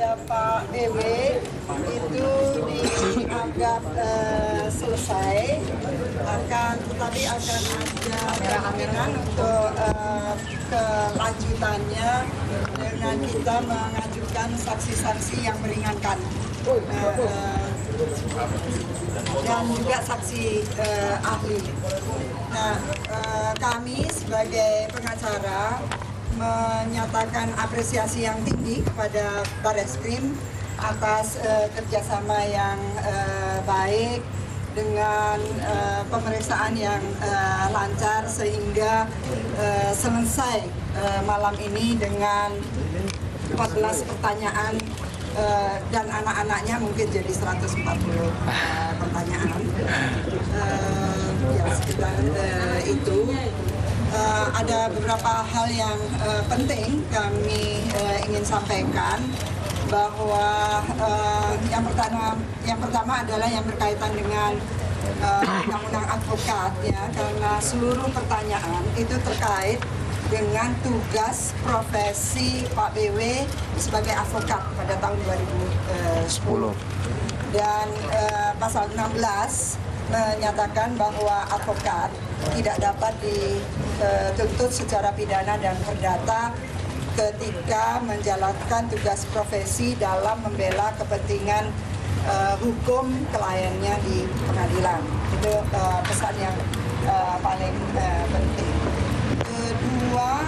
kepada Pak BW itu dianggap selesai, tetapi akan ada kemungkinan untuk kelanjutannya dengan kita mengajukan saksi-saksi yang meringankan dan juga saksi ahli. Nah, kami sebagai pengacara menyatakan apresiasi yang tinggi kepada Barreskrim atas kerjasama yang baik dengan pemeriksaan yang lancar sehingga selesai malam ini dengan 14 pertanyaan dan anak-anaknya mungkin jadi 140 pertanyaan. Ya sekitar itu. Ada beberapa hal yang penting kami ingin sampaikan, bahwa yang pertama adalah yang berkaitan dengan undang-undang advokat, ya, karena seluruh pertanyaan itu terkait dengan tugas profesi Pak BW sebagai advokat pada tahun 2010 dan pasal 16 menyatakan bahwa advokat tidak dapat dituntut secara pidana dan perdata ketika menjalankan tugas profesi dalam membela kepentingan hukum kliennya di pengadilan. Itu pesan yang paling penting. Kedua,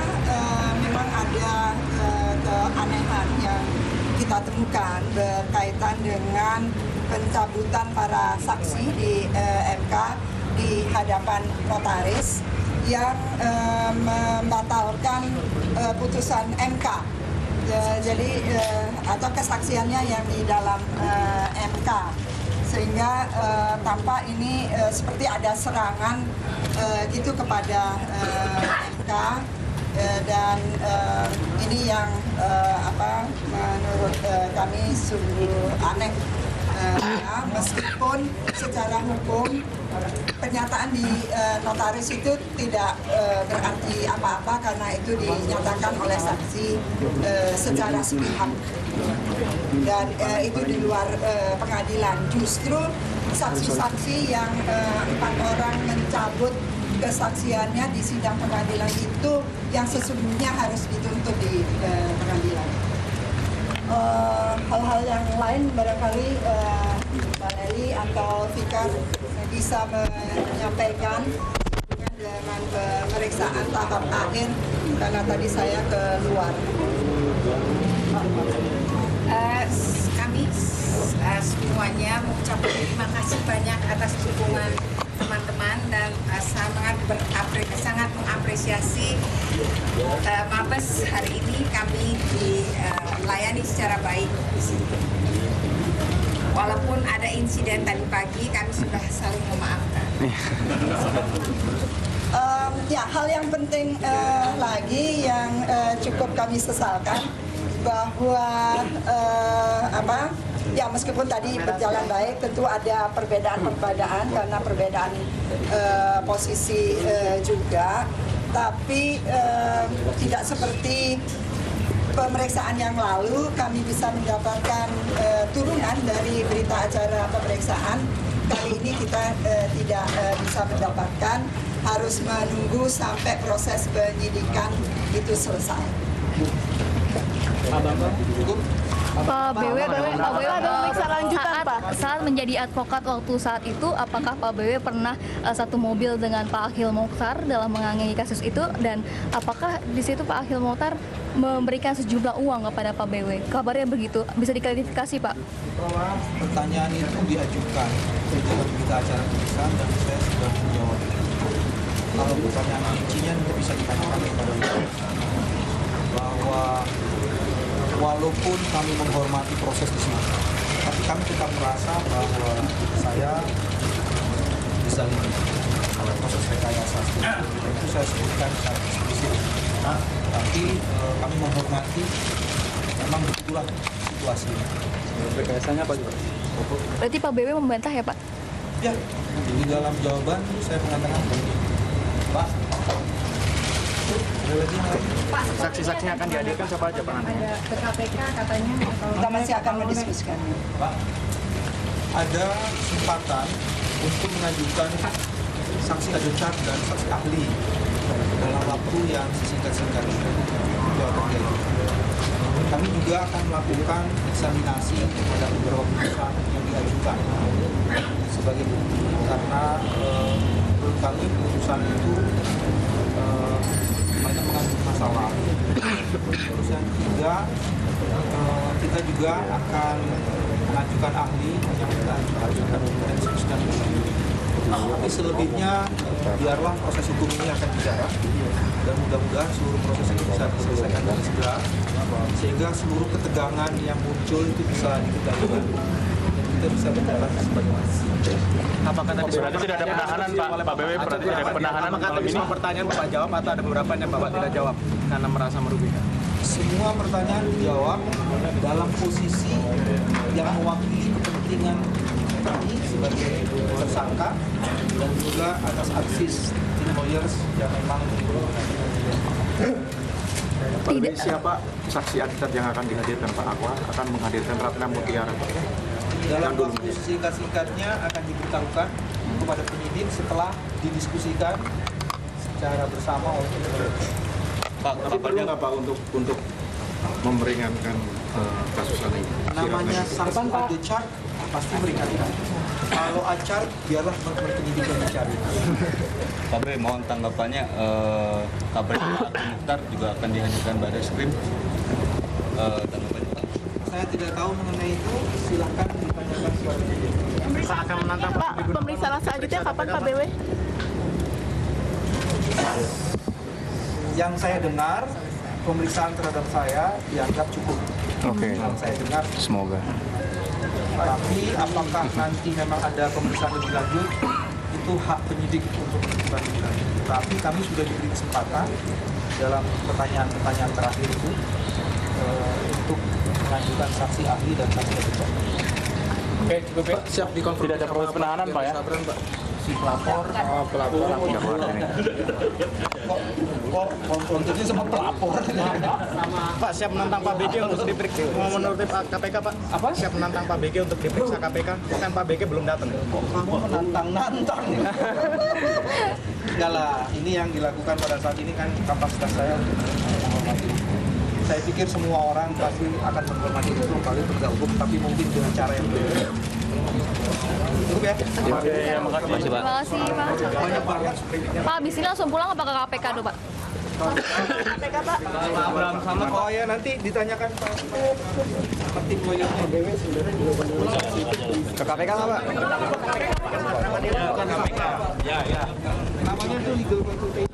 memang ada keanehan yang kita temukan berkaitan dengan pencabutan para saksi di MK di hadapan notaris yang membatalkan putusan MK. Jadi atau kesaksiannya yang di dalam MK, sehingga tampak ini seperti ada serangan gitu kepada MK, dan ini yang menurut kami sungguh aneh. Ya, meskipun secara hukum pernyataan di notaris itu tidak berarti apa-apa karena itu dinyatakan oleh saksi secara sepihak dan itu di luar pengadilan. Justru saksi-saksi yang 4 orang mencabut kesaksiannya di sidang pengadilan itu yang sesungguhnya harus dituntut di pengadilan. Hal-hal yang lain barangkali Mbak Nelly atau Fikar bisa menyampaikan dengan pemeriksaan tahap akhir karena tadi saya keluar. Kami semuanya mengucapkan terima kasih banyak atas dukungan teman-teman dan sangat mengapresiasi Mabes hari ini kami dilayani secara baik di sini. Walaupun ada insiden tadi pagi, kami sudah saling memaafkan. Ya, hal yang penting lagi yang cukup kami sesalkan bahwa ya meskipun tadi berjalan baik, tentu ada perbedaan karena perbedaan posisi juga, tapi tidak seperti pemeriksaan yang lalu kami bisa mendapatkan turunan dari berita acara pemeriksaan. Kali ini kita tidak bisa mendapatkan, harus menunggu sampai proses penyidikan itu selesai. Pak BW ada memeriksa lanjutan, Pak. Saat menjadi advokat waktu saat itu, apakah Pak BW pernah satu mobil dengan Pak Akhil Mokhtar dalam menangani kasus itu, dan apakah di situ Pak Akhil Mokhtar memberikan sejumlah uang kepada Pak BW? Kabarnya begitu, bisa diklarifikasi, Pak? Pertanyaan itu diajukan dalam berita acara pemeriksaan dan saya sudah menjawab. Kalau pertanyaan rincinya itu bisa ditanyakan kepada bahwa walaupun kami menghormati proses di sini, tapi kami tetap merasa bahwa saya dizalimi oleh proses rekayasa. Itu saya sebutkan secara eksplisit. Tapi kami menghormati, memang begitulah situasinya. Rekayasanya apa juga? Berarti Pak BW membantah ya, Pak? Ya, di dalam jawaban saya mengatakan, Pak, ada lagi yang lain? Saksi-saksi yang akan dihadirkan siapa aja Pak nanti? Ke KPK katanya atau Kita masih akan mendiskusikannya. Pak, ada kesempatan untuk mengajukan saksi advokat dan saksi ahli dalam waktu yang sesingkat-singkatnya. Itu akan dilakukan. Kami juga akan melakukan eksaminasi terhadap beberapa putusan yang diajukan sebagai bukti karena menurut kami putusan itu banyak mengandung masalah. Terus yang ketiga, kita juga akan mengajukan ahli yang kita ajukan dan diskusikan. Tapi selebihnya biarlah proses hukum ini akan bicara dan mudah-mudahan seluruh proses itu bisa diselesaikan dengan segera sehingga seluruh ketegangan yang muncul itu bisa dikendalikan dan kita bisa berjalan sebagaimana. Apakah tadi berarti tidak ada penahanan Pak BW berarti tidak ada penahanan malam ini? Semua pertanyaan Bapak jawab atau ada beberapa yang Bapak tidak jawab karena merasa merugikan? Semua pertanyaan dijawab dalam posisi yang mewakili kepentingan kami sebagai tersangka dan juga atas advis tim lawyers yang memang Tidak. Siapa saksi advokat yang akan dihadirkan Pak Aqua akan menghadirkan Ratna Mutiara? dalam waktu singkat-singkatnya akan diberitahukan kepada penyidik setelah didiskusikan secara bersama oleh penyidik. Pak, perlu nggak Pak untuk memeringankan kasus ini? Namanya saksi ada chart pasti meringankan. Kalau acar biarlah teman-teman penyidik yang mencari. Pak Bre, mohon tanggapannya kabar Agung Mukhtar juga akan dihadirkan Baris Krim. Tanggapannya Pak? Saya tidak tahu mengenai itu, silahkan ditanyakan kepada penyidik. Pak akan menantang Pak, pemeriksaan selanjutnya kapan Pak BW? Yang saya dengar, pemeriksaan terhadap saya dianggap cukup. Oke. Yang saya dengar. Semoga. Tapi apakah nanti memang ada pemeriksaan lebih lanjut, itu hak penyidik untuk menentukan lebih lanjut. Tapi kami sudah diberi kesempatan dalam pertanyaan-pertanyaan terakhir itu untuk mengajukan saksi ahli dan saksi advokat. Oke, cukup ya. Siap dikonfirmasi. Tidak ada proses penahanan Pak ya? Si pelapor, kok kontennya sama pelapor. Pak siap menantang Pak BG untuk diperiksa menurut KPK Pak? Apa? Siap menantang Pak BG untuk diperiksa KPK? Kan Pak BG belum datang. Kok kamu menantang-nantang? Enggak lah, ini yang dilakukan pada saat ini kan kapasitas saya untuk menghormati. Saya pikir semua orang pasti akan menghormati itu kali penegak hukum, tapi mungkin dengan cara yang berbeda. Cukup ya? Oke, ya, makasih Pak. Terima kasih Pak. Banyak banget. Pak, abis ini langsung pulang apa ke KPK dulu Pak? KPK Pak. Sama oh ya nanti ditanyakan Pak. Tim lawyernya BW sebenarnya juga Ke KPK nggak Pak? Ya. Namanya tuh legal consultation.